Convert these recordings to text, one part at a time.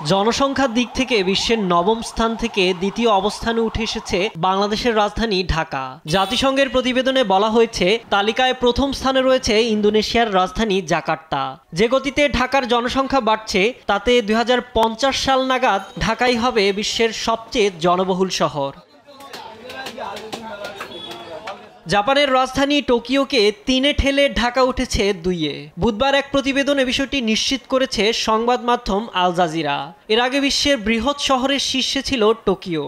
জনসংখ্যার দিক থেকে বিশ্বের নবম স্থান থেকে দ্বিতীয় অবস্থানে উঠে এসেছে বাংলাদেশের রাজধানী ঢাকা। জাতিসংঘের প্রতিবেদনে বলা হয়েছে, তালিকায় প্রথম স্থানে রয়েছে ইন্দোনেশিয়ার রাজধানী জাকার্তা। যে গতিতে ঢাকার জনসংখ্যা বাড়ছে, তাতে 2050 সাল নাগাদ ঢাকাই হবে বিশ্বের সবচেয়ে জনবহুল শহর। জাপানের রাজধানী টোকিওকে 3-এ ঠেলে ঢাকা উঠেছে 2-এ। বুধবার এক প্রতিবেদনে বিষয়টি নিশ্চিত করেছে সংবাদ মাধ্যম আল জাজিরা। এর আগে বিশ্বের বৃহৎ শহরের শীর্ষে ছিল টোকিও।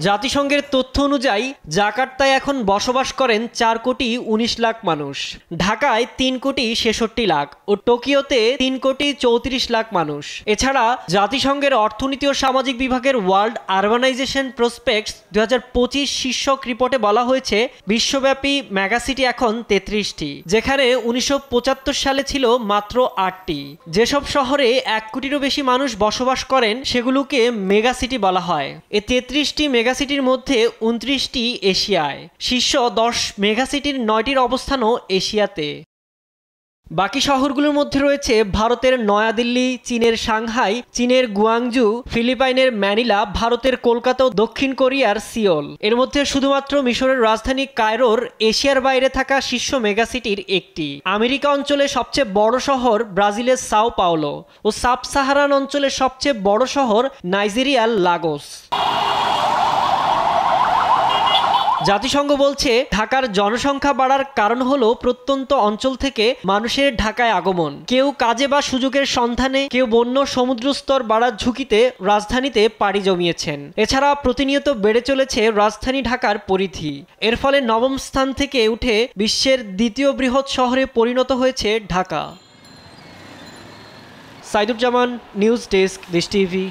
জাতিসংঘের তথ্য অনুযায়ী জাকার্তায় এখন বসবাস করেন 4,19,00,000 মানুষ, ঢাকায় 3,66,00,000 ও টোকিওতে 3,34,00,000 মানুষ। এছাড়া জাতিসংঘের অর্থনীতি ও সামাজিক বিভাগের ওয়ার্ল্ড আরবানাইজেশন প্রসপেক্টস 2025 শীর্ষক রিপোর্টে বলা হয়েছে, বিশ্বব্যাপী মেগাসিটি এখন 33টি, যেখানে 1975 সালে ছিল মাত্র 8টি। যেসব শহরে 1 কোটিরও বেশি মানুষ বসবাস করেন সেগুলোকে মেগাসিটি বলা হয়। এই 33টি মেগাসিটির মধ্যে 29টি এশিয়ায়। শীর্ষ 10 মেগাসিটির 9টির অবস্থানও এশিয়াতে। বাকি শহরগুলোর মধ্যে রয়েছে ভারতের নয়াদিল্লি, চীনের সাংহাই, চীনের গুয়াংজু, ফিলিপাইনের ম্যানিলা, ভারতের কলকাতা ও দক্ষিণ কোরিয়ার সিওল। এর মধ্যে শুধুমাত্র মিশরের রাজধানী কায়রোর এশিয়ার বাইরে থাকা শীর্ষ মেগাসিটির একটি। আমেরিকা অঞ্চলে সবচেয়ে বড় শহর ব্রাজিলের সাও পাওলো ও সাব সাহারান অঞ্চলের সবচেয়ে বড় শহর নাইজেরিয়ার লাগোস। জাতিসংঘ বলছে, ঢাকার জনসংখ্যা বাড়ার কারণ হলো প্রত্যন্ত অঞ্চল থেকে মানুষের ঢাকায় আগমন। কেউ কাজে বা সুযোগের সন্ধানে, কেউ বন্য সমুদ্রস্তর বাড়ার ঝুঁকিতে রাজধানীতে পাড়ি জমিয়েছেন। এছাড়া প্রতিনিয়ত বেড়ে চলেছে রাজধানী ঢাকার পরিধি। এর ফলে নবম স্থান থেকে উঠে বিশ্বের দ্বিতীয় বৃহৎ শহরে পরিণত হয়েছে ঢাকা। সাইদুজ্জামান, নিউজ ডেস্ক, দেশ টিভি।